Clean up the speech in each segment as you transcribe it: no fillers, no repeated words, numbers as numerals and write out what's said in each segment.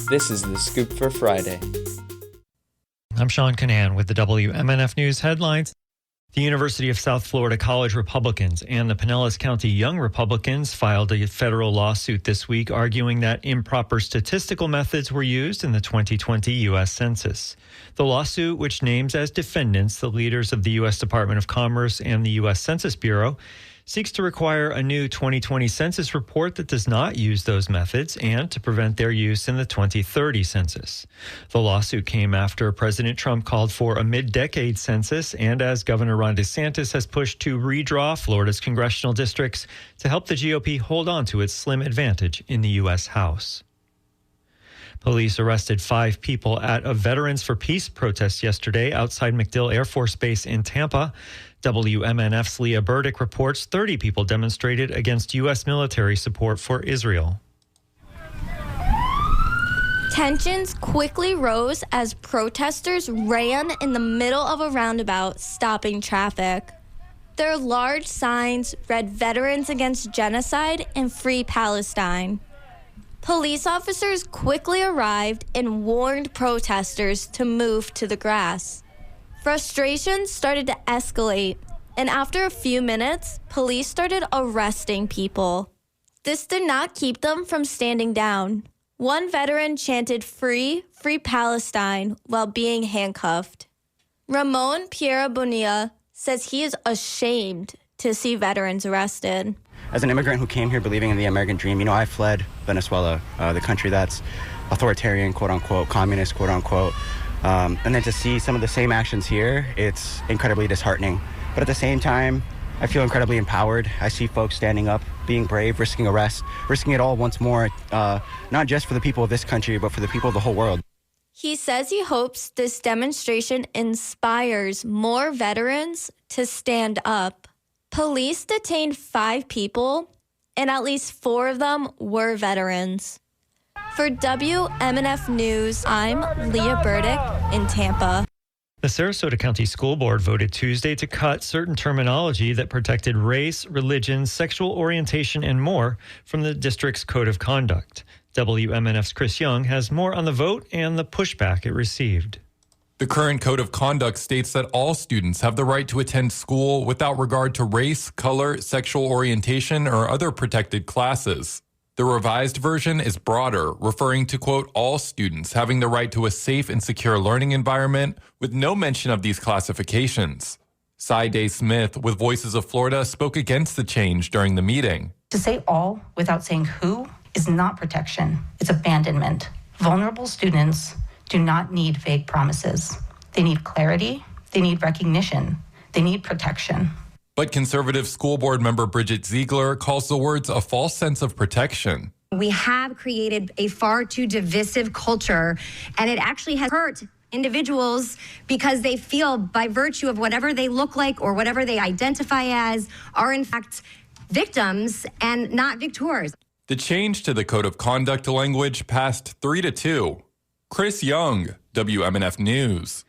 This is The Scoop for Friday. I'm Sean Canan with the WMNF News headlines. The University of South Florida College Republicans and the Pinellas County Young Republicans filed a federal lawsuit this week arguing that improper statistical methods were used in the 2020 U.S. Census. The lawsuit, which names as defendants the leaders of the U.S. Department of Commerce and the U.S. Census Bureau, seeks to require a new 2020 census report that does not use those methods and to prevent their use in the 2030 census. The lawsuit came after President Trump called for a mid-decade census and as Governor Ron DeSantis has pushed to redraw Florida's congressional districts to help the GOP hold on to its slim advantage in the U.S. House. Police arrested 5 people at a Veterans for Peace protest yesterday outside MacDill Air Force Base in Tampa. WMNF's Leah Burdick reports 30 people demonstrated against U.S. military support for Israel. Tensions quickly rose as protesters ran in the middle of a roundabout, stopping traffic. Their large signs read Veterans Against Genocide and Free Palestine. Police officers quickly arrived and warned protesters to move to the grass. Frustration started to escalate, and after a few minutes, police started arresting people. This did not keep them from standing down. One veteran chanted Free Palestine while being handcuffed. Ramon Piera Bonilla says he is ashamed to see veterans arrested. As an immigrant who came here believing in the American dream, I fled Venezuela, the country that's authoritarian, quote unquote, communist, quote unquote. And then to see some of the same actions here, it's incredibly disheartening. But at the same time, I feel incredibly empowered. I see folks standing up, being brave, risking arrest, risking it all once more, not just for the people of this country, but for the people of the whole world. He says he hopes this demonstration inspires more veterans to stand up. Police detained 5 people, and at least 4 of them were veterans. For WMNF News, I'm Leah Burdick in Tampa. The Sarasota County School Board voted Tuesday to cut certain terminology that protected race, religion, sexual orientation, and more from the district's code of conduct. WMNF's Chris Young has more on the vote and the pushback it received. The current code of conduct states that all students have the right to attend school without regard to race, color, sexual orientation, or other protected classes. The revised version is broader, referring to, quote, all students having the right to a safe and secure learning environment with no mention of these classifications. Cy Day Smith with Voices of Florida spoke against the change during the meeting. To say all without saying who is not protection, it's abandonment. Vulnerable students do not need vague promises. They need clarity, they need recognition, they need protection. But conservative school board member Bridget Ziegler calls the words a false sense of protection. We have created a far too divisive culture, and it actually has hurt individuals because they feel by virtue of whatever they look like or whatever they identify as are in fact victims and not victors. The change to the code of conduct language passed 3-2. Chris Young, WMNF News.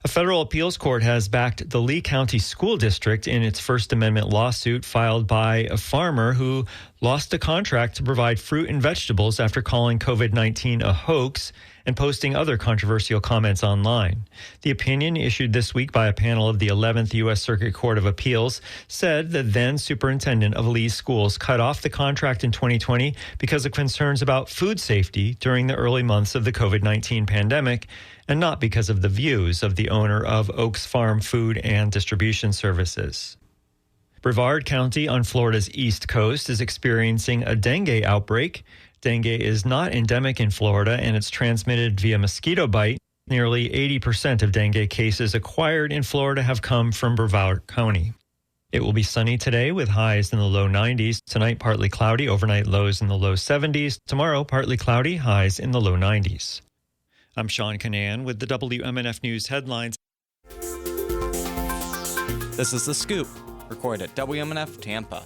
A federal appeals court has backed the Lee County School District in its First Amendment lawsuit filed by a farmer who lost a contract to provide fruit and vegetables after calling COVID-19 a hoax and posting other controversial comments online. The opinion issued this week by a panel of the 11th U.S. Circuit Court of Appeals said the then superintendent of Lee's schools cut off the contract in 2020 because of concerns about food safety during the early months of the COVID-19 pandemic, and not because of the views of the owner of Oaks Farm Food and Distribution Services. Brevard County on Florida's east coast is experiencing a dengue outbreak. Dengue is not endemic in Florida, and it's transmitted via mosquito bite. Nearly 80% of dengue cases acquired in Florida have come from Brevard County. It will be sunny today with highs in the low 90s. Tonight, partly cloudy, overnight lows in the low 70s. Tomorrow, partly cloudy, highs in the low 90s. I'm Sean Canan with the WMNF News headlines. This is The Scoop, recorded at WMNF Tampa.